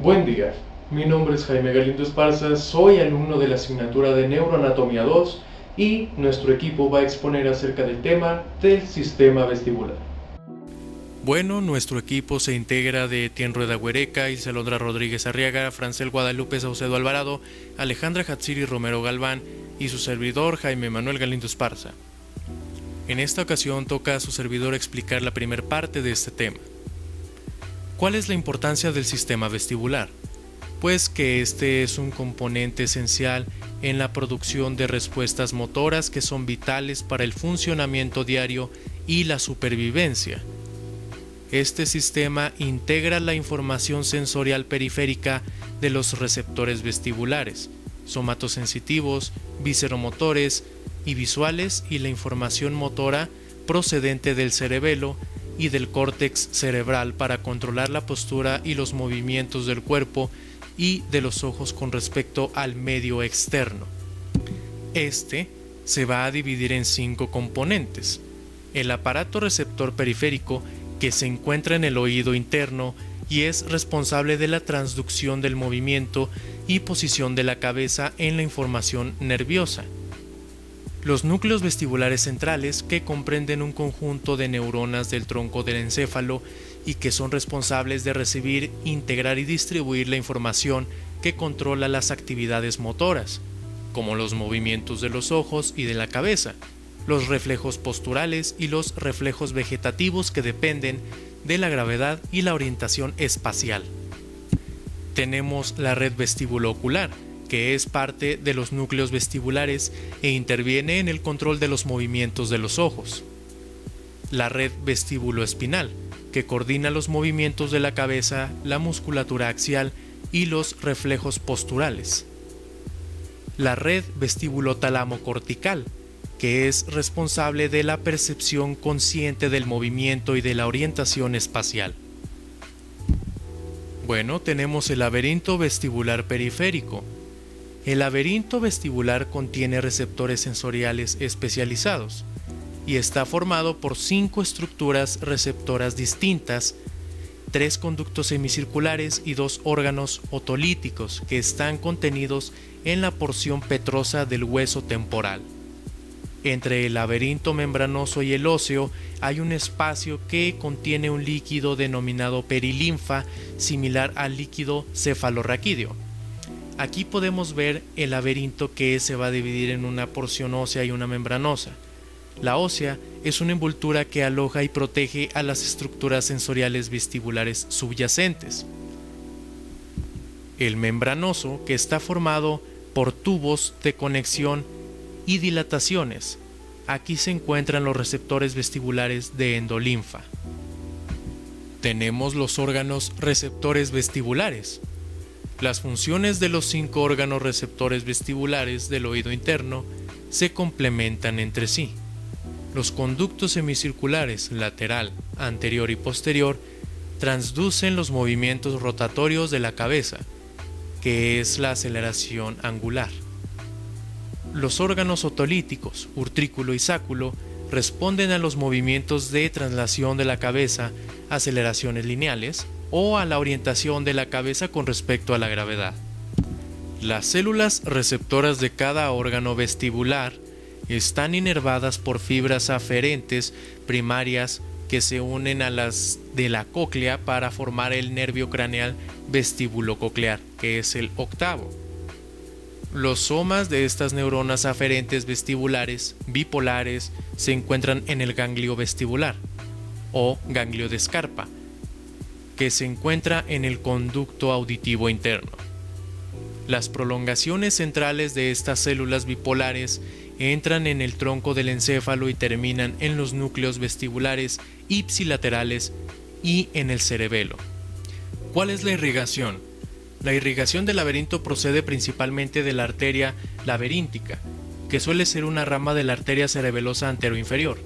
Buen día, mi nombre es Jaime Galindo Esparza, soy alumno de la asignatura de Neuroanatomía 2 y nuestro equipo va a exponer acerca del tema del sistema vestibular. Bueno, nuestro equipo se integra de Tien Rueda Huereca, Iselondra Rodríguez Arriaga, Francel Guadalupe Saucedo Alvarado, Alejandra Hatsiri Romero Galván y su servidor Jaime Manuel Galindo Esparza. En esta ocasión toca a su servidor explicar la primera parte de este tema. ¿Cuál es la importancia del sistema vestibular? Pues que este es un componente esencial en la producción de respuestas motoras que son vitales para el funcionamiento diario y la supervivencia. Este sistema integra la información sensorial periférica de los receptores vestibulares, somatosensitivos, visceromotores y visuales y la información motora procedente del cerebelo y del córtex cerebral para controlar la postura y los movimientos del cuerpo y de los ojos con respecto al medio externo. Este se va a dividir en 5 componentes. El aparato receptor periférico, que se encuentra en el oído interno y es responsable de la transducción del movimiento y posición de la cabeza en la información nerviosa. Los núcleos vestibulares centrales, que comprenden un conjunto de neuronas del tronco del encéfalo y que son responsables de recibir, integrar y distribuir la información que controla las actividades motoras, como los movimientos de los ojos y de la cabeza, los reflejos posturales y los reflejos vegetativos que dependen de la gravedad y la orientación espacial. Tenemos la red vestibulo-ocular, que es parte de los núcleos vestibulares e interviene en el control de los movimientos de los ojos. La red vestíbulo-espinal, que coordina los movimientos de la cabeza, la musculatura axial y los reflejos posturales. La red vestíbulo-tálamo-cortical, que es responsable de la percepción consciente del movimiento y de la orientación espacial. Bueno, tenemos el laberinto vestibular periférico. El laberinto vestibular contiene receptores sensoriales especializados y está formado por 5 estructuras receptoras distintas, 3 conductos semicirculares y 2 órganos otolíticos que están contenidos en la porción petrosa del hueso temporal. Entre el laberinto membranoso y el óseo hay un espacio que contiene un líquido denominado perilinfa, similar al líquido cefalorraquídeo. Aquí podemos ver el laberinto que se va a dividir en una porción ósea y una membranosa. La ósea es una envoltura que aloja y protege a las estructuras sensoriales vestibulares subyacentes. El membranoso, que está formado por tubos de conexión y dilataciones. Aquí se encuentran los receptores vestibulares de endolinfa. Tenemos los órganos receptores vestibulares. Las funciones de los 5 órganos receptores vestibulares del oído interno se complementan entre sí. Los conductos semicirculares lateral, anterior y posterior transducen los movimientos rotatorios de la cabeza, que es la aceleración angular. Los órganos otolíticos, urtrículo y sáculo, responden a los movimientos de traslación de la cabeza, aceleraciones lineales, o a la orientación de la cabeza con respecto a la gravedad. Las células receptoras de cada órgano vestibular están inervadas por fibras aferentes primarias que se unen a las de la cóclea para formar el nervio craneal vestíbulo-coclear, que es el octavo. Los somas de estas neuronas aferentes vestibulares bipolares se encuentran en el ganglio vestibular, o ganglio de Scarpa, que se encuentra en el conducto auditivo interno. Las prolongaciones centrales de estas células bipolares entran en el tronco del encéfalo y terminan en los núcleos vestibulares ipsilaterales y en el cerebelo. ¿Cuál es la irrigación? La irrigación del laberinto procede principalmente de la arteria laberíntica, que suele ser una rama de la arteria cerebelosa anteroinferior.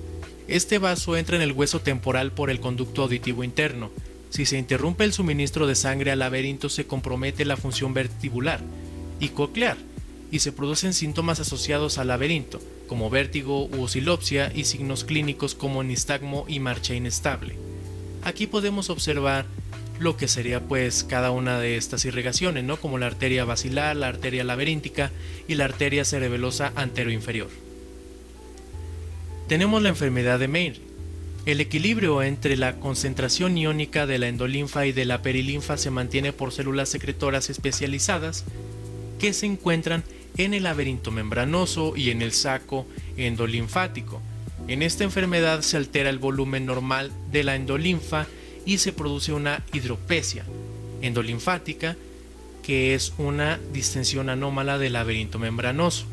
Este vaso entra en el hueso temporal por el conducto auditivo interno. Si se interrumpe el suministro de sangre al laberinto, se compromete la función vestibular y coclear, y se producen síntomas asociados al laberinto, como vértigo u oscilopsia, y signos clínicos como nistagmo y marcha inestable. Aquí podemos observar lo que sería pues cada una de estas irrigaciones, ¿no? Como la arteria basilar, la arteria laberíntica y la arteria cerebelosa anteroinferior. Tenemos la enfermedad de Meiring. El equilibrio entre la concentración iónica de la endolinfa y de la perilinfa se mantiene por células secretoras especializadas que se encuentran en el laberinto membranoso y en el saco endolinfático. En esta enfermedad se altera el volumen normal de la endolinfa y se produce una hidropesia endolinfática, que es una distensión anómala del laberinto membranoso.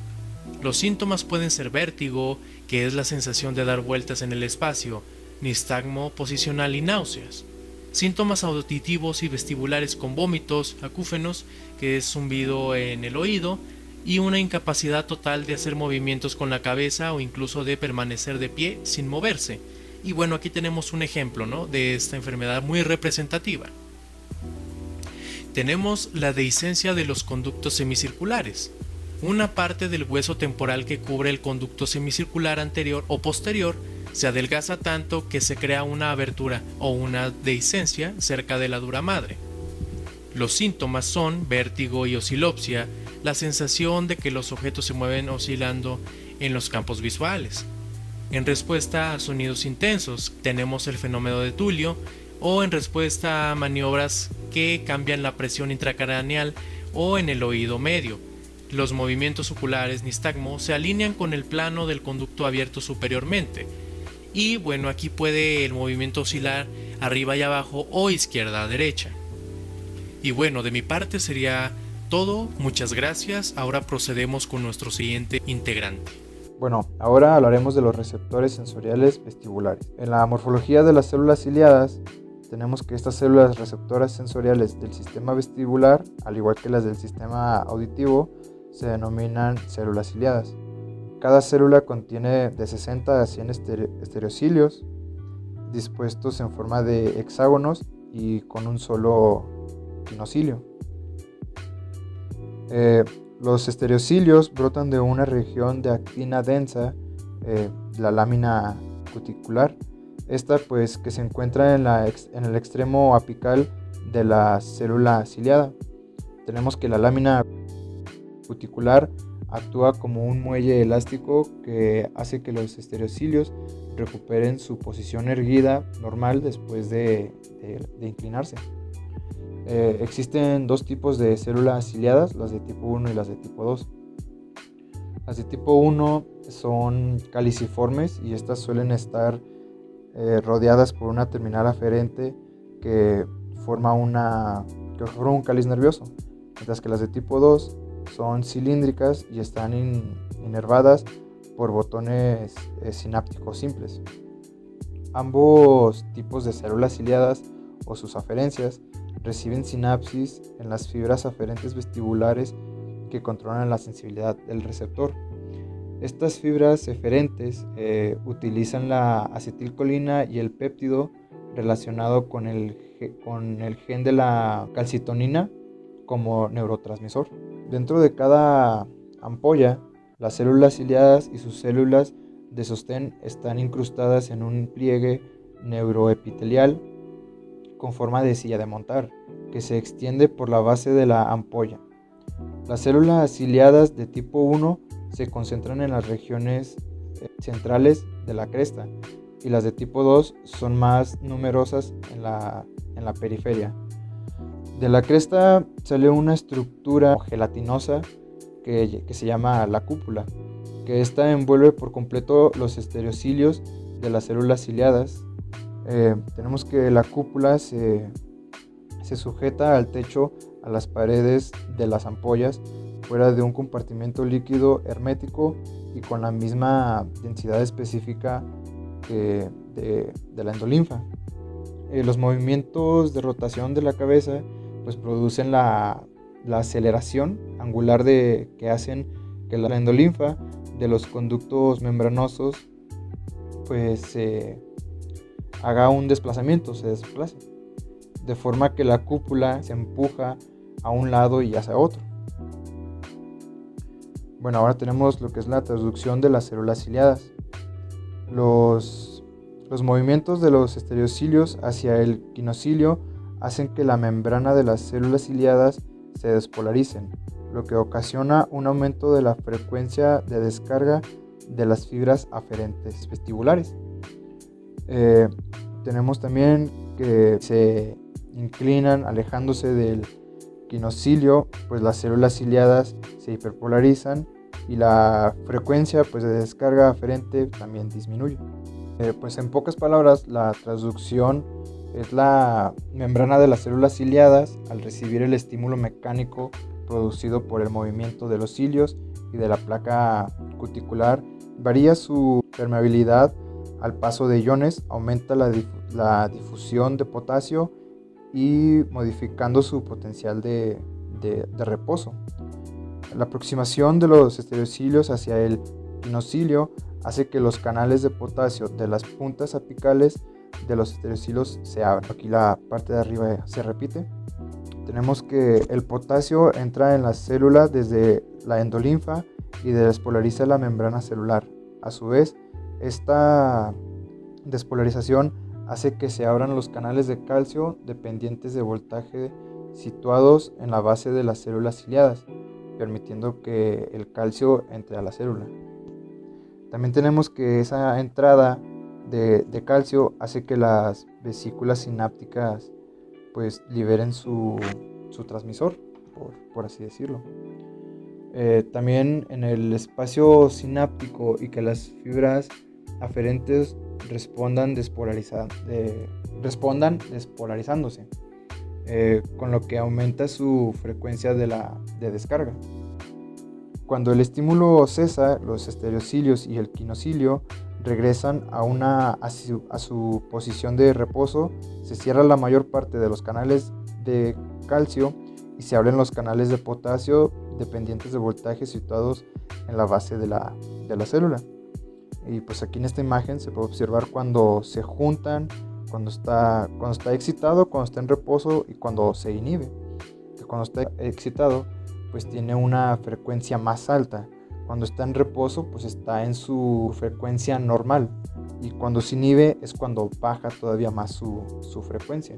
Los síntomas pueden ser vértigo, que es la sensación de dar vueltas en el espacio, nistagmo posicional y náuseas. Síntomas auditivos y vestibulares con vómitos, acúfenos, que es zumbido en el oído, y una incapacidad total de hacer movimientos con la cabeza o incluso de permanecer de pie sin moverse. Y bueno, aquí tenemos un ejemplo, ¿no?, de esta enfermedad muy representativa. Tenemos la dehiscencia de los conductos semicirculares. Una parte del hueso temporal que cubre el conducto semicircular anterior o posterior se adelgaza tanto que se crea una abertura o una dehiscencia cerca de la dura madre. Los síntomas son vértigo y oscilopsia, la sensación de que los objetos se mueven oscilando en los campos visuales. En respuesta a sonidos intensos tenemos el fenómeno de Tulio, o en respuesta a maniobras que cambian la presión intracraneal o en el oído medio. Los movimientos oculares nistagmo se alinean con el plano del conducto abierto superiormente. Y bueno, aquí puede el movimiento oscilar arriba y abajo o izquierda a derecha. Y bueno, de mi parte sería todo. Muchas gracias. Ahora procedemos con nuestro siguiente integrante. Bueno, ahora hablaremos de los receptores sensoriales vestibulares. En la morfología de las células ciliadas, tenemos que estas células receptoras sensoriales del sistema vestibular, al igual que las del sistema auditivo, se denominan células ciliadas. Cada célula contiene de 60 a 100 estereocilios, dispuestos en forma de hexágonos y con un solo quinocilio. Los estereocilios brotan de una región de actina densa, la lámina cuticular. Esta pues que se encuentra en el extremo apical de la célula ciliada. Tenemos que la lámina cuticular actúa como un muelle elástico que hace que los estereocilios recuperen su posición erguida normal después de inclinarse. Existen dos tipos de células ciliadas, las de tipo 1 y las de tipo 2. Las de tipo 1 son caliciformes y estas suelen estar rodeadas por una terminal aferente que forma un cáliz nervioso, mientras que las de tipo 2 son cilíndricas y están inervadas por botones sinápticos simples. Ambos tipos de células ciliadas o sus aferencias reciben sinapsis en las fibras aferentes vestibulares que controlan la sensibilidad del receptor. Estas fibras eferentes utilizan la acetilcolina y el péptido relacionado con el gen de la calcitonina como neurotransmisor. Dentro de cada ampolla, las células ciliadas y sus células de sostén están incrustadas en un pliegue neuroepitelial con forma de silla de montar, que se extiende por la base de la ampolla. Las células ciliadas de tipo 1 se concentran en las regiones centrales de la cresta y las de tipo 2 son más numerosas en la periferia. De la cresta sale una estructura gelatinosa que se llama la cúpula, que esta envuelve por completo los estereocilios de las células ciliadas. Tenemos que la cúpula se sujeta al techo, a las paredes de las ampollas, fuera de un compartimento líquido hermético y con la misma densidad específica de la endolinfa. Los movimientos de rotación de la cabeza pues producen la aceleración angular que hacen que la endolinfa de los conductos membranosos pues haga un desplazamiento, se desplace, de forma que la cúpula se empuja a un lado y hacia otro. Bueno, ahora tenemos lo que es la transducción de las células ciliadas. Los movimientos de los estereocilios hacia el quinocilio hacen que la membrana de las células ciliadas se despolaricen, lo que ocasiona un aumento de la frecuencia de descarga de las fibras aferentes vestibulares. Tenemos también que se inclinan alejándose del quinocilio, pues las células ciliadas se hiperpolarizan y la frecuencia pues, de descarga aferente también disminuye. Pues en pocas palabras, la transducción es la membrana de las células ciliadas al recibir el estímulo mecánico producido por el movimiento de los cilios y de la placa cuticular. Varía su permeabilidad al paso de iones, aumenta la difusión de potasio y modificando su potencial de reposo. La aproximación de los estereocilios hacia el quinocilio hace que los canales de potasio de las puntas apicales de los estereocilios se abran. Aquí la parte de arriba se repite. Tenemos que el potasio entra en la célula desde la endolinfa y despolariza la membrana celular. A su vez, esta despolarización hace que se abran los canales de calcio dependientes de voltaje situados en la base de las células ciliadas, permitiendo que el calcio entre a la célula. También tenemos que esa entrada de calcio hace que las vesículas sinápticas pues liberen su transmisor, por así decirlo. También en el espacio sináptico y que las fibras aferentes respondan despolarizándose, con lo que aumenta su frecuencia de descarga. Cuando el estímulo cesa, los estereocilios y el quinocilio regresan a su posición de reposo, se cierra la mayor parte de los canales de calcio y se abren los canales de potasio dependientes de voltaje situados en la base de la célula. Y pues aquí en esta imagen se puede observar cuando se juntan, cuando está excitado, cuando está en reposo y cuando se inhibe. Que cuando está excitado pues tiene una frecuencia más alta. Cuando está en reposo pues está en su frecuencia normal, y cuando se inhibe es cuando baja todavía más su frecuencia.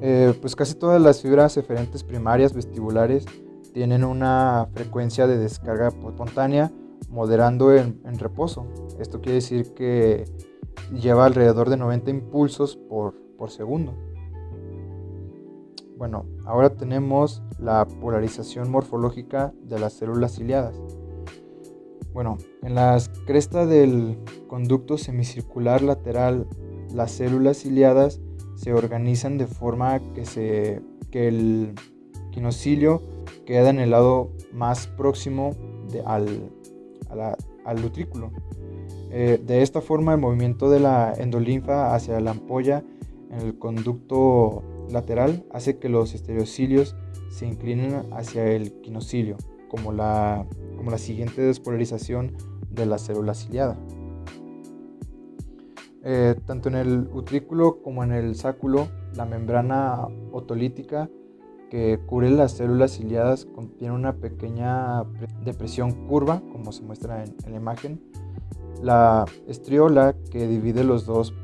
Pues casi todas las fibras eferentes primarias vestibulares tienen una frecuencia de descarga espontánea moderando en reposo. Esto quiere decir que lleva alrededor de 90 impulsos por segundo. Bueno, ahora tenemos la polarización morfológica de las células ciliadas. Bueno, en la cresta del conducto semicircular lateral, las células ciliadas se organizan de forma que el quinocilio queda en el lado más próximo al utrículo. De esta forma, el movimiento de la endolinfa hacia la ampolla en el conducto lateral hace que los estereocilios se inclinen hacia el quinocilio, como la siguiente despolarización de la célula ciliada. Tanto en el utrículo como en el sáculo, la membrana otolítica que cubre las células ciliadas contiene una pequeña depresión curva, como se muestra en la imagen. La estriola que divide las dos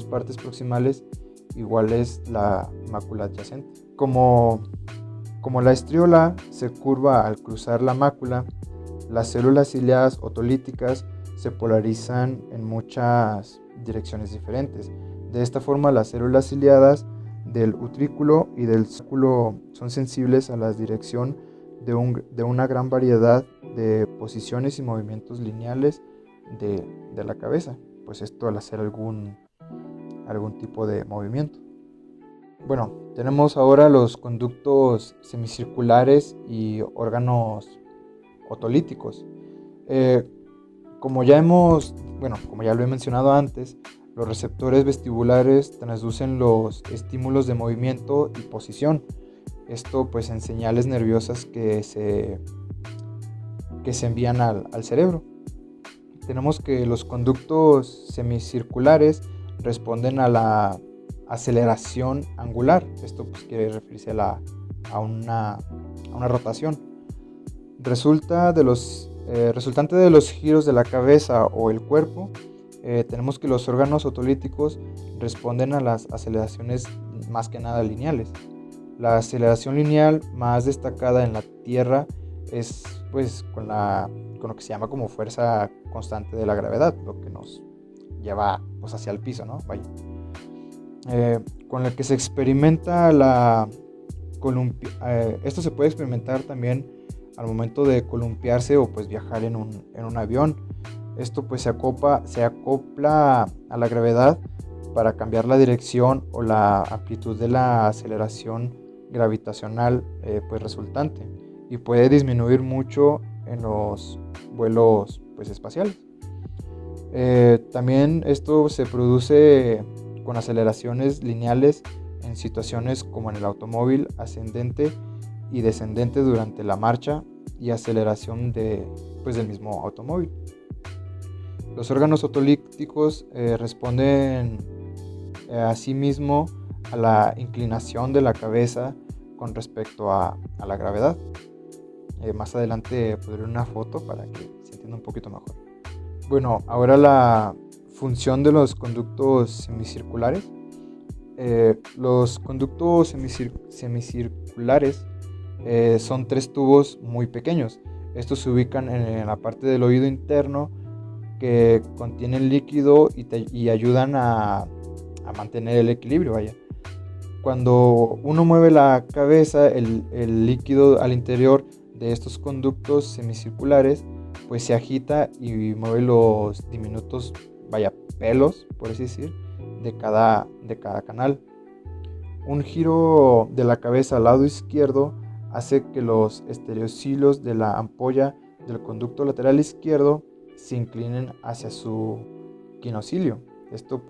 partes proximales igual es la mácula adyacente. Como la estriola se curva al cruzar la mácula, las células ciliadas otolíticas se polarizan en muchas direcciones diferentes. De esta forma, las células ciliadas del utrículo y del sáculo son sensibles a la dirección de una gran variedad de posiciones y movimientos lineales de la cabeza, pues esto al hacer algún tipo de movimiento. Bueno, tenemos ahora los conductos semicirculares y órganos otolíticos. Como ya lo he mencionado antes, los receptores vestibulares transducen los estímulos de movimiento y posición. Esto pues en señales nerviosas que que se envían al cerebro. Tenemos que los conductos semicirculares responden a la aceleración angular. Esto pues quiere referirse a una rotación. Resultante de los giros de la cabeza o el cuerpo, tenemos que los órganos otolíticos responden a las aceleraciones más que nada lineales. La aceleración lineal más destacada en la Tierra es pues con lo que se llama como fuerza constante de la gravedad, lo que nos lleva pues hacia el piso, ¿no? Vaya. Con el que se experimenta esto se puede experimentar también al momento de columpiarse o pues viajar en un avión. Esto pues se acopla a la gravedad para cambiar la dirección o la amplitud de la aceleración gravitacional pues resultante, y puede disminuir mucho en los vuelos pues espaciales. También esto se produce con aceleraciones lineales en situaciones como en el automóvil ascendente y descendente durante la marcha y aceleración del mismo automóvil. Los órganos otolíticos responden asimismo a la inclinación de la cabeza con respecto a la gravedad. Más adelante pondré una foto para que se entienda un poquito mejor. Bueno, ahora la función de los conductos semicirculares. Los conductos semicirculares son 3 tubos muy pequeños. Estos se ubican en la parte del oído interno, que contienen líquido y ayudan a mantener el equilibrio, vaya. Cuando uno mueve la cabeza, el líquido al interior de estos conductos semicirculares pues se agita y mueve los diminutos, pelos, por así decir, de cada canal. Un giro de la cabeza al lado izquierdo hace que los estereocilios de la ampolla del conducto lateral izquierdo se inclinen hacia su quinocilio. Esto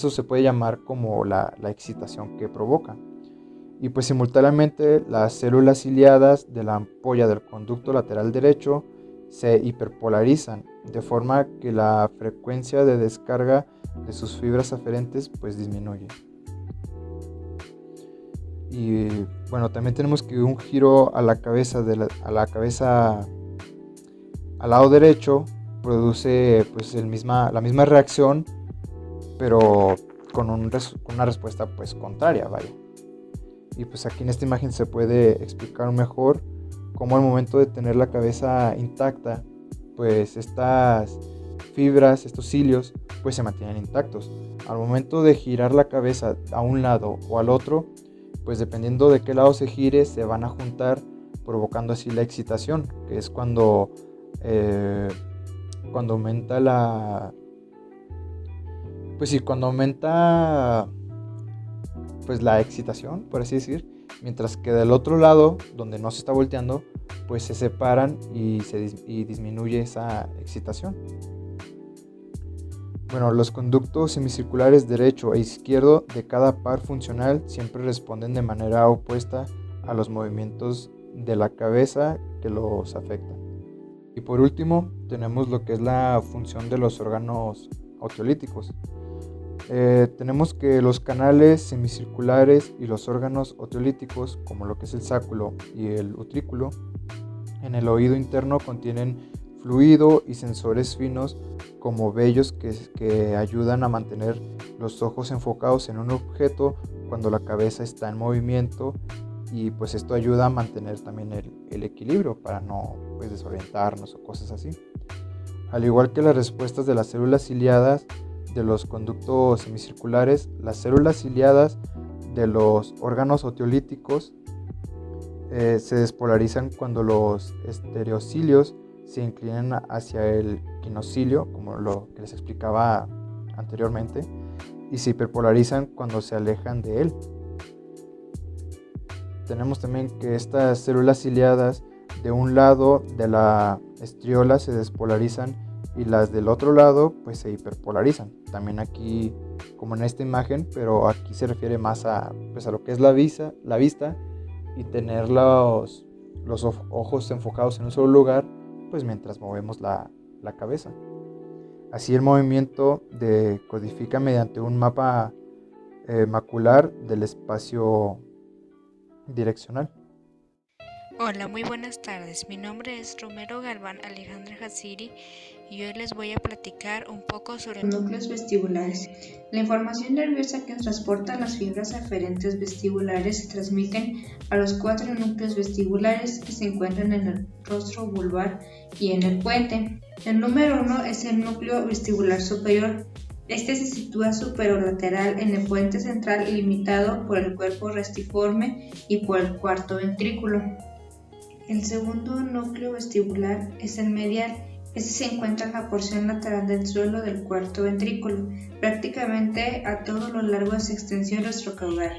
se puede llamar como la excitación que provoca. Y pues simultáneamente las células ciliadas de la ampolla del conducto lateral derecho se hiperpolarizan, de forma que la frecuencia de descarga de sus fibras aferentes pues disminuye. Y bueno, también tenemos que un giro a la cabeza al lado derecho produce pues la misma reacción, pero con una respuesta pues contraria, vaya. Y pues aquí en esta imagen se puede explicar mejor cómo al momento de tener la cabeza intacta, pues estas fibras, estos cilios, pues se mantienen intactos. Al momento de girar la cabeza a un lado o al otro, pues dependiendo de qué lado se gire, se van a juntar, provocando así la excitación, que es cuando aumenta la excitación, por así decir, mientras que del otro lado, donde no se está volteando, pues se separan y disminuye esa excitación. Bueno, los conductos semicirculares derecho e izquierdo de cada par funcional siempre responden de manera opuesta a los movimientos de la cabeza que los afectan. Y por último, tenemos lo que es la función de los órganos osteolíticos. Tenemos que los canales semicirculares y los órganos osteolíticos, como lo que es el sáculo y el utrículo, en el oído interno contienen fluido y sensores finos como vellos que ayudan a mantener los ojos enfocados en un objeto cuando la cabeza está en movimiento, y pues esto ayuda a mantener también el equilibrio para no desorientarnos o cosas así. Al igual que las respuestas de las células ciliadas de los conductos semicirculares, las células ciliadas de los órganos osteolíticos se despolarizan cuando los estereocilios se inclinan hacia el quinocilio, como lo que les explicaba anteriormente, y se hiperpolarizan cuando se alejan de él. Tenemos también que estas células ciliadas de un lado de la estriola se despolarizan y las del otro lado pues se hiperpolarizan. También aquí, como en esta imagen, pero aquí se refiere más a lo que es la vista y tener los los ojos enfocados en un solo lugar, pues mientras movemos la cabeza. Así el movimiento decodifica mediante un mapa macular del espacio direccional. Hola, muy buenas tardes. Mi nombre es Romero Galván Alejandra Hatsiri y hoy les voy a platicar un poco sobre los núcleos vestibulares. La información nerviosa que transporta las fibras aferentes vestibulares se transmiten a los 4 núcleos vestibulares que se encuentran en el rostro vulvar y en el puente. El número 1 es el núcleo vestibular superior. Este se sitúa superolateral en el puente central, limitado por el cuerpo restiforme y por el cuarto ventrículo. El segundo núcleo vestibular es el medial. Este se encuentra en la porción lateral del suelo del cuarto ventrículo, prácticamente a todo lo largo de su extensión retrocaudal.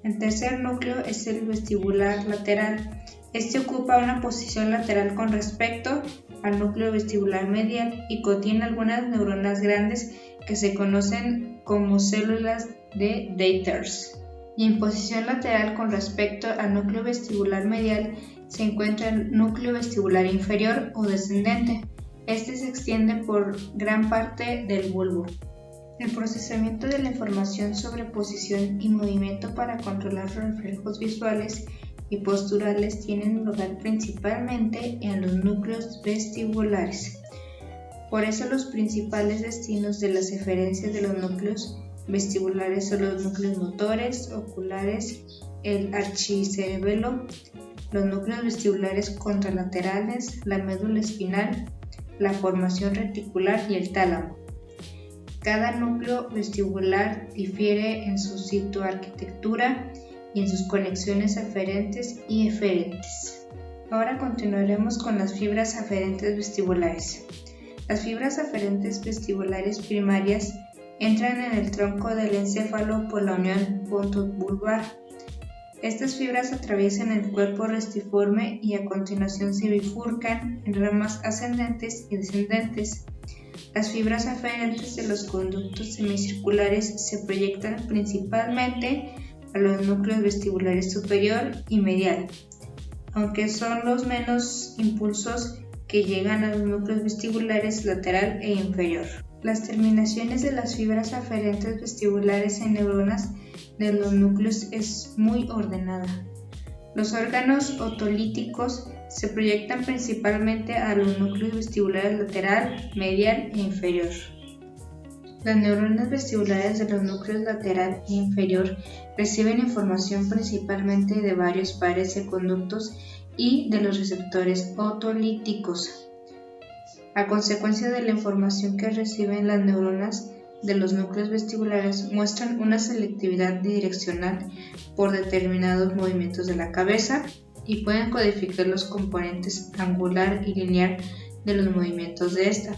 El tercer núcleo es el vestibular lateral. Este ocupa una posición lateral con respecto al núcleo vestibular medial y contiene algunas neuronas grandes que se conocen como células de Deiters. Y en posición lateral con respecto al núcleo vestibular medial se encuentra el núcleo vestibular inferior o descendente. Este se extiende por gran parte del bulbo. El procesamiento de la información sobre posición y movimiento para controlar los reflejos visuales y posturales tienen lugar principalmente en los núcleos vestibulares. Por eso los principales destinos de las eferencias de los núcleos vestibulares son los núcleos motores, oculares, el archicerebelo, los núcleos vestibulares contralaterales, la médula espinal, la formación reticular y el tálamo. Cada núcleo vestibular difiere en su citoarquitectura y en sus conexiones aferentes y eferentes. Ahora continuaremos con las fibras aferentes vestibulares. Las fibras aferentes vestibulares primarias entran en el tronco del encéfalo por la unión ponto-vulvar. Estas fibras atraviesan el cuerpo restiforme y a continuación se bifurcan en ramas ascendentes y descendentes. Las fibras aferentes de los conductos semicirculares se proyectan principalmente a los núcleos vestibulares superior y medial, aunque son los menos impulsos que llegan a los núcleos vestibulares lateral e inferior. Las terminaciones de las fibras aferentes vestibulares en neuronas de los núcleos es muy ordenada. Los órganos otolíticos se proyectan principalmente a los núcleos vestibulares lateral, medial e inferior. Las neuronas vestibulares de los núcleos lateral e inferior reciben información principalmente de varios pares de conductos y de los receptores otolíticos. A consecuencia de la información que reciben, las neuronas de los núcleos vestibulares muestran una selectividad direccional por determinados movimientos de la cabeza y pueden codificar los componentes angular y lineal de los movimientos de esta.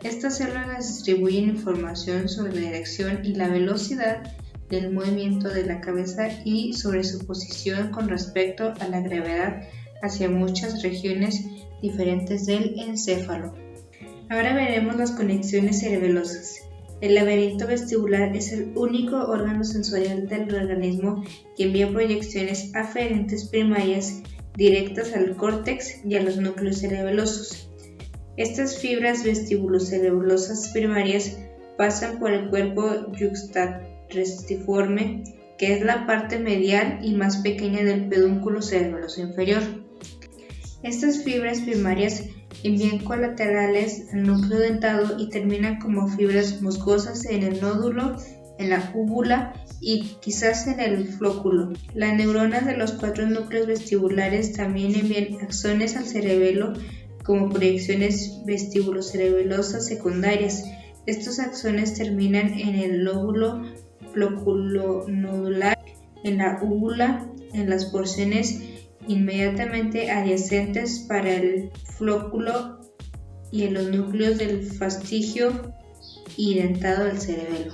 Estas células distribuyen información sobre la dirección y la velocidad del movimiento de la cabeza y sobre su posición con respecto a la gravedad hacia muchas regiones diferentes del encéfalo. Ahora veremos las conexiones cerebelosas. El laberinto vestibular es el único órgano sensorial del organismo que envía proyecciones aferentes primarias directas al córtex y a los núcleos cerebelosos. Estas fibras vestibulocerebelosas primarias pasan por el cuerpo yuxtarestiforme, que es la parte medial y más pequeña del pedúnculo cerebeloso inferior. Estas fibras primarias envían colaterales al núcleo dentado y terminan como fibras musgosas en el nódulo, en la úvula y quizás en el flóculo. Las neuronas de los 4 núcleos vestibulares también envían axones al cerebelo como proyecciones vestibulocerebelosas secundarias. Estos axones terminan en el lóbulo flóculo-nodular, en la úvula, en las porciones inmediatamente adyacentes para el flóculo y en los núcleos del fastigio y dentado del cerebelo.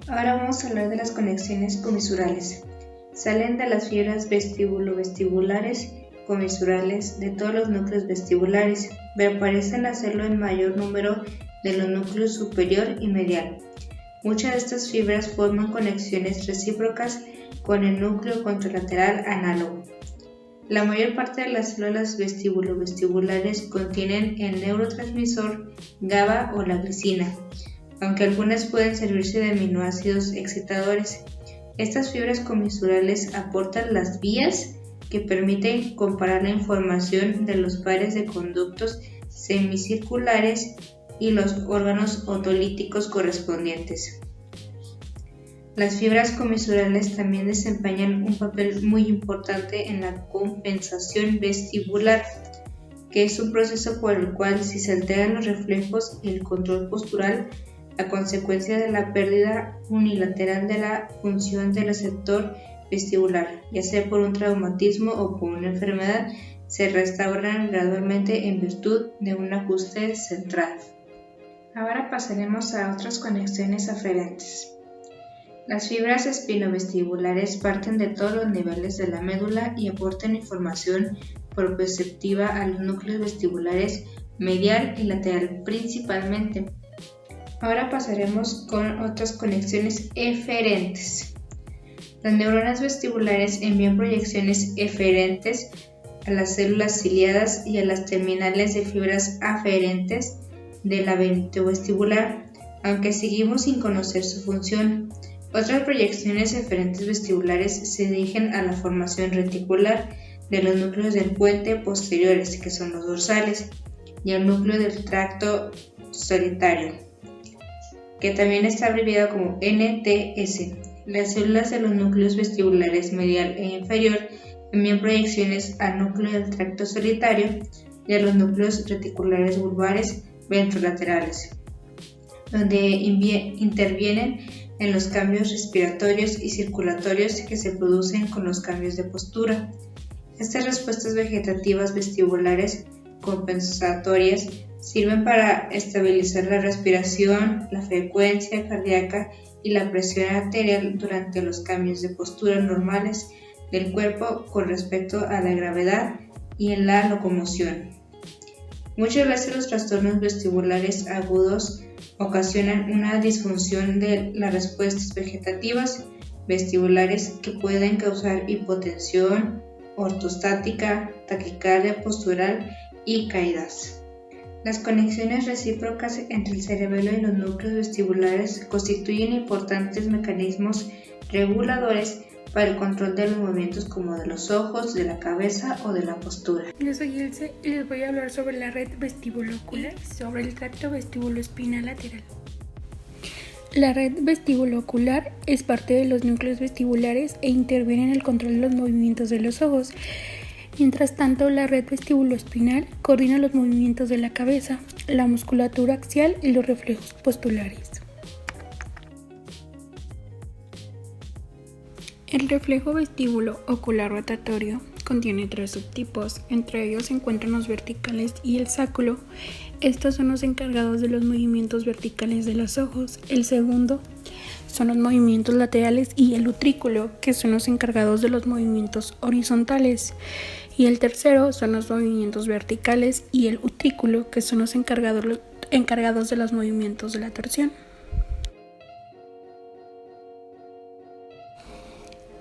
Ahora vamos a hablar de las conexiones comisurales. Salen de las fibras vestibulo-vestibulares comisurales de todos los núcleos vestibulares, pero parecen hacerlo en mayor número de los núcleos superior y medial. Muchas de estas fibras forman conexiones recíprocas con el núcleo contralateral análogo. La mayor parte de las células vestíbulo-vestibulares contienen el neurotransmisor GABA o la glicina, aunque algunas pueden servirse de aminoácidos excitadores. Estas fibras comisurales aportan las vías que permiten comparar la información de los pares de conductos semicirculares y los órganos otolíticos correspondientes. Las fibras comisurales también desempeñan un papel muy importante en la compensación vestibular, que es un proceso por el cual, si se alteran los reflejos y el control postural a consecuencia de la pérdida unilateral de la función del receptor vestibular, ya sea por un traumatismo o por una enfermedad, se restauran gradualmente en virtud de un ajuste central. Ahora pasaremos a otras conexiones aferentes. Las fibras espinovestibulares parten de todos los niveles de la médula y aportan información proprioceptiva a los núcleos vestibulares medial y lateral principalmente. Ahora pasaremos con otras conexiones eferentes. Las neuronas vestibulares envían proyecciones eferentes a las células ciliadas y a las terminales de fibras aferentes del laberinto vestibular, aunque seguimos sin conocer su función. Otras proyecciones eferentes vestibulares se dirigen a la formación reticular de los núcleos del puente posteriores, que son los dorsales, y al núcleo del tracto solitario, que también está abreviado como NTS. Las células de los núcleos vestibulares medial e inferior envían proyecciones al núcleo del tracto solitario y a los núcleos reticulares vulvares ventrolaterales, donde intervienen en los cambios respiratorios y circulatorios que se producen con los cambios de postura. Estas respuestas vegetativas vestibulares compensatorias sirven para estabilizar la respiración, la frecuencia cardíaca y la presión arterial durante los cambios de postura normales del cuerpo con respecto a la gravedad y en la locomoción. Muchas veces los trastornos vestibulares agudos ocasionan una disfunción de las respuestas vegetativas vestibulares que pueden causar hipotensión ortostática, taquicardia postural y caídas. Las conexiones recíprocas entre el cerebelo y los núcleos vestibulares constituyen importantes mecanismos reguladores para el control de los movimientos como de los ojos, de la cabeza o de la postura. Yo soy Ilse y les voy a hablar sobre la red vestibulocular, sobre el tracto vestibuloespinal lateral. La red vestibulocular es parte de los núcleos vestibulares e interviene en el control de los movimientos de los ojos. Mientras tanto, la red vestibuloespinal coordina los movimientos de la cabeza, la musculatura axial y los reflejos postulares. El reflejo vestíbulo ocular rotatorio contiene 3 subtipos, entre ellos se encuentran los verticales y el sacculo. Estos son los encargados de los movimientos verticales de los ojos. El segundo son los movimientos laterales y el utrículo, que son los encargados de los movimientos horizontales. Y el tercero son los movimientos verticales y el utrículo, que son los encargados de los movimientos de la torsión.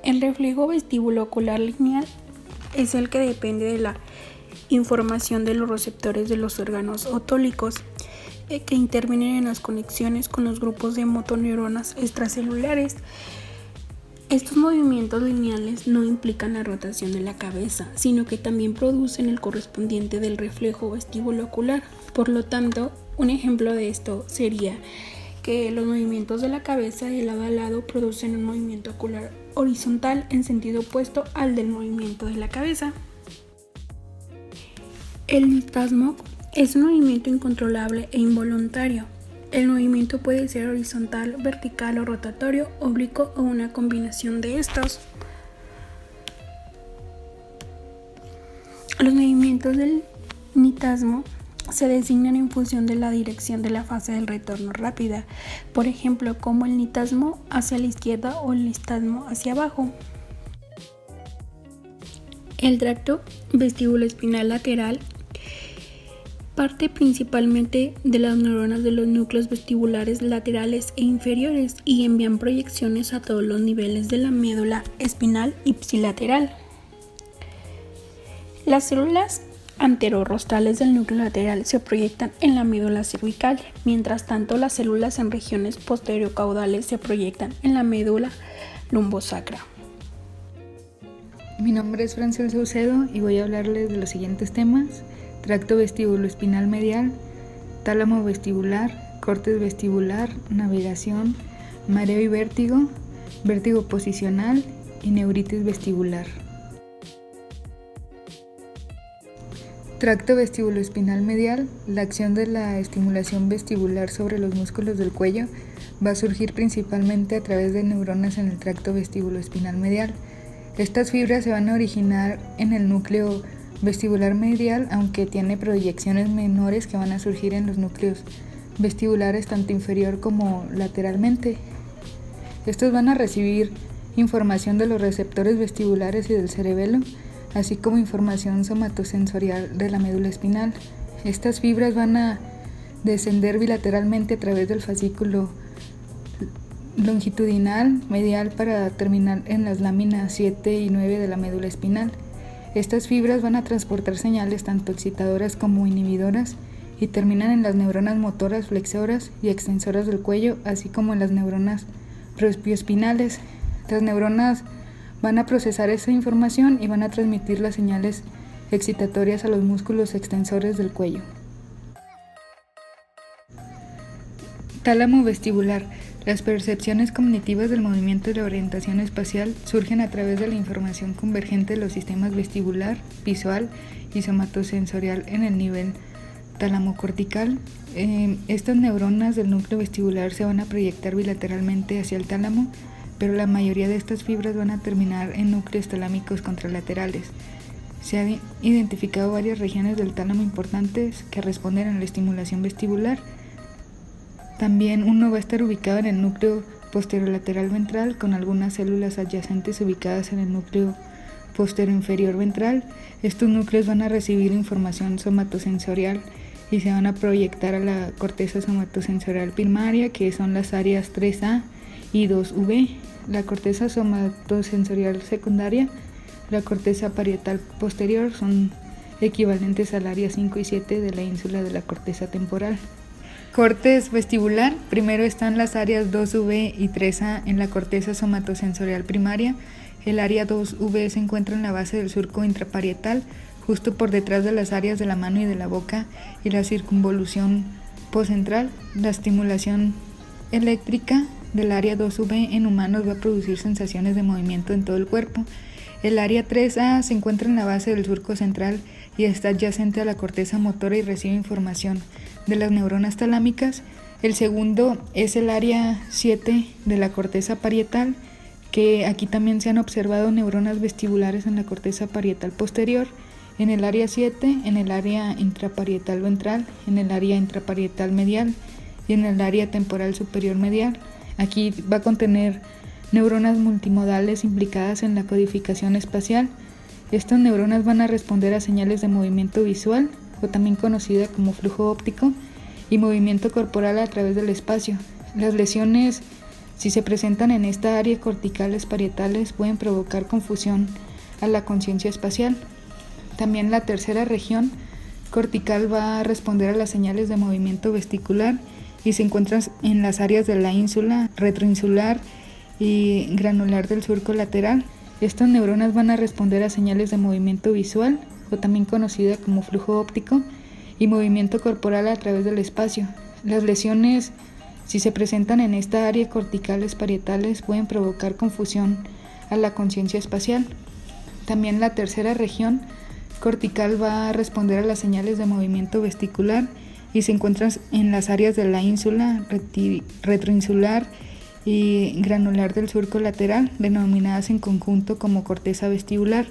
El reflejo vestíbulo ocular lineal es el que depende de la información de los receptores de los órganos otólicos que intervienen en las conexiones con los grupos de motoneuronas extracelulares. Estos movimientos lineales no implican la rotación de la cabeza, sino que también producen el correspondiente del reflejo vestíbulo ocular. Por lo tanto, un ejemplo de esto sería que los movimientos de la cabeza de lado a lado producen un movimiento ocular horizontal en sentido opuesto al del movimiento de la cabeza. El nistagmo es un movimiento incontrolable e involuntario. El movimiento puede ser horizontal, vertical o rotatorio, oblicuo o una combinación de estos. Los movimientos del nistagmo se designan en función de la dirección de la fase del retorno rápida, por ejemplo, como el nistagmo hacia la izquierda o el nistagmo hacia abajo. El tracto vestibuloespinal lateral parte principalmente de las neuronas de los núcleos vestibulares laterales e inferiores y envían proyecciones a todos los niveles de la médula espinal ipsilateral. Las células anterorrostrales del núcleo lateral se proyectan en la médula cervical, mientras tanto las células en regiones posterior-caudales se proyectan en la médula lumbosacra. Mi nombre es Francel Saucedo y voy a hablarles de los siguientes temas: tracto vestibuloespinal medial, tálamo vestibular, cortes vestibular, navegación, mareo y vértigo, vértigo posicional y neuritis vestibular. Tracto vestibuloespinal medial. La acción de la estimulación vestibular sobre los músculos del cuello va a surgir principalmente a través de neuronas en el tracto vestibuloespinal medial. Estas fibras se van a originar en el núcleo vestibular medial, aunque tiene proyecciones menores que van a surgir en los núcleos vestibulares tanto inferior como lateralmente. Estos van a recibir información de los receptores vestibulares y del cerebelo, así como información somatosensorial de la médula espinal. Estas fibras van a descender bilateralmente a través del fascículo longitudinal medial para terminar en las láminas 7 y 9 de la médula espinal. Estas fibras van a transportar señales tanto excitadoras como inhibidoras y terminan en las neuronas motoras flexoras y extensoras del cuello, así como en las neuronas proespioespinales. Las neuronas van a procesar esa información y van a transmitir las señales excitatorias a los músculos extensores del cuello. Tálamo vestibular. Las percepciones cognitivas del movimiento y la orientación espacial surgen a través de la información convergente de los sistemas vestibular, visual y somatosensorial en el nivel tálamo-cortical. Estas neuronas del núcleo vestibular se van a proyectar bilateralmente hacia el tálamo, pero la mayoría de estas fibras van a terminar en núcleos talámicos contralaterales. Se han identificado varias regiones del tálamo importantes que responden a la estimulación vestibular. También uno va a estar ubicado en el núcleo posterolateral ventral, con algunas células adyacentes ubicadas en el núcleo posteroinferior ventral. Estos núcleos van a recibir información somatosensorial y se van a proyectar a la corteza somatosensorial primaria, que son las áreas 3A y 2V, la corteza somatosensorial secundaria, la corteza parietal posterior, son equivalentes al área 5 y 7 de la ínsula de la corteza temporal. Cortes vestibular. Primero están las áreas 2V y 3A en la corteza somatosensorial primaria. El área 2V se encuentra en la base del surco intraparietal, justo por detrás de las áreas de la mano y de la boca y la circunvolución poscentral. La estimulación eléctrica del área 2V en humanos va a producir sensaciones de movimiento en todo el cuerpo. El área 3A se encuentra en la base del surco central y está adyacente a la corteza motora y recibe información de las neuronas talámicas. El segundo es el área 7 de la corteza parietal, que aquí también se han observado neuronas vestibulares en la corteza parietal posterior, en el área 7, en el área intraparietal ventral, en el área intraparietal medial y en el área temporal superior medial. Aquí va a contener neuronas multimodales implicadas en la codificación espacial. Estas neuronas van a responder a señales de movimiento visual, o también conocida como flujo óptico, y movimiento corporal a través del espacio. Las lesiones, si se presentan en esta área corticales parietales, pueden provocar confusión a la conciencia espacial. También la tercera región cortical va a responder a las señales de movimiento vestibular y se encuentra en las áreas de la ínsula, retroinsular y granular del surco lateral. Estas neuronas van a responder a señales de movimiento visual, o también conocida como flujo óptico, y movimiento corporal a través del espacio. Las lesiones, si se presentan en esta área corticales parietales, pueden provocar confusión a la conciencia espacial. También la tercera región cortical va a responder a las señales de movimiento vestibular y se encuentra en las áreas de la ínsula, retroinsular y granular del surco lateral, denominadas en conjunto como corteza vestibular.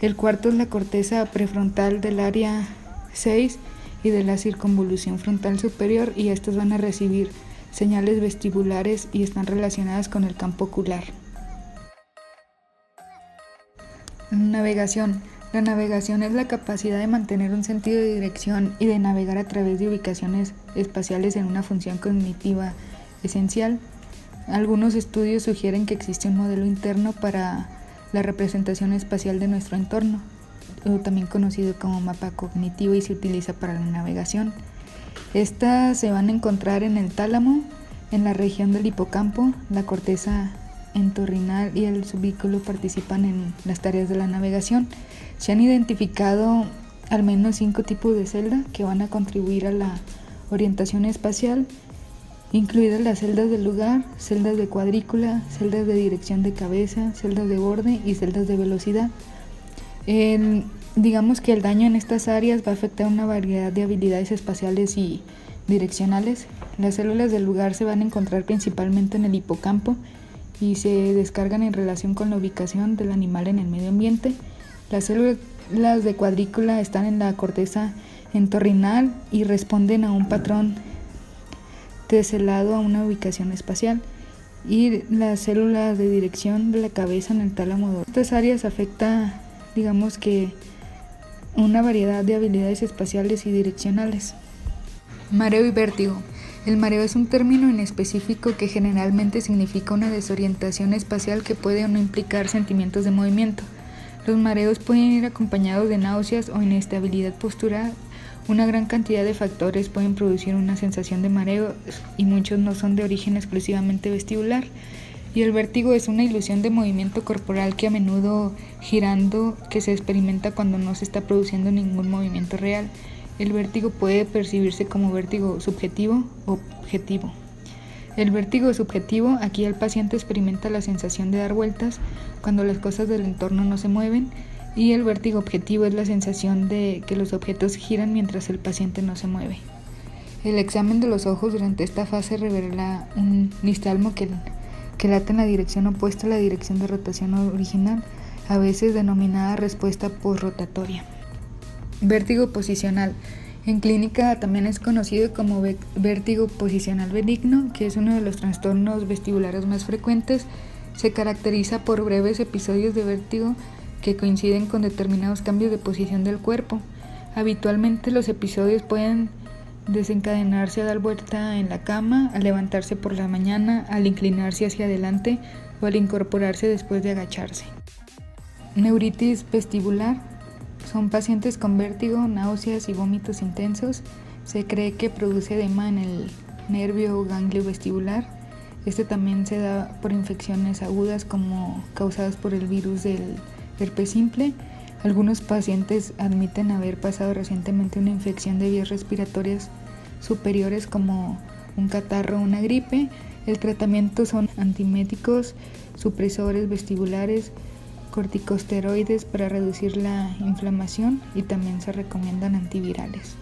El cuarto es la corteza prefrontal del área 6 y de la circunvolución frontal superior, y estas van a recibir señales vestibulares y están relacionadas con el campo ocular. Navegación. La navegación es la capacidad de mantener un sentido de dirección y de navegar a través de ubicaciones espaciales en una función cognitiva esencial. Algunos estudios sugieren que existe un modelo interno para la representación espacial de nuestro entorno. también conocido como mapa cognitivo, y se utiliza para la navegación. Estas se van a encontrar en el tálamo, en la región del hipocampo. La corteza entorrinal y el subículo participan en las tareas de la navegación. Se han identificado al menos 5 tipos de celda que van a contribuir a la orientación espacial, incluidas las celdas del lugar, celdas de cuadrícula, celdas de dirección de cabeza, celdas de borde y celdas de velocidad. Digamos que el daño en estas áreas va a afectar una variedad de habilidades espaciales y direccionales. Las células del lugar se van a encontrar principalmente en el hipocampo y se descargan en relación con la ubicación del animal en el medio ambiente. Las células de cuadrícula están en la corteza entorrinal y responden a un patrón teselado a una ubicación espacial, y las células de dirección de la cabeza en el tálamo dorsal. Estas áreas afectan, digamos que, una variedad de habilidades espaciales y direccionales. Mareo y vértigo. El mareo es un término en específico que generalmente significa una desorientación espacial que puede o no implicar sentimientos de movimiento. Los mareos pueden ir acompañados de náuseas o inestabilidad postural. Una gran cantidad de factores pueden producir una sensación de mareo y muchos no son de origen exclusivamente vestibular. Y el vértigo es una ilusión de movimiento corporal que a menudo girando que se experimenta cuando no se está produciendo ningún movimiento real. El vértigo puede percibirse como vértigo subjetivo o objetivo. El vértigo subjetivo, aquí el paciente experimenta la sensación de dar vueltas cuando las cosas del entorno no se mueven, y el vértigo objetivo es la sensación de que los objetos giran mientras el paciente no se mueve. El examen de los ojos durante esta fase revela un nistagmo que late en la dirección opuesta a la dirección de rotación original, a veces denominada respuesta posrotatoria. Vértigo posicional. En clínica también es conocido como vértigo posicional benigno, que es uno de los trastornos vestibulares más frecuentes. Se caracteriza por breves episodios de vértigo que coinciden con determinados cambios de posición del cuerpo. Habitualmente los episodios pueden desencadenarse al dar vuelta en la cama, al levantarse por la mañana, al inclinarse hacia adelante o al incorporarse después de agacharse. Neuritis vestibular. Son pacientes con vértigo, náuseas y vómitos intensos. Se cree que produce edema en el nervio o ganglio vestibular. Este también se da por infecciones agudas como causadas por el virus del herpes simple. Algunos pacientes admiten haber pasado recientemente una infección de vías respiratorias superiores como un catarro o una gripe. El tratamiento son antieméticos, supresores vestibulares, corticosteroides para reducir la inflamación, y también se recomiendan antivirales.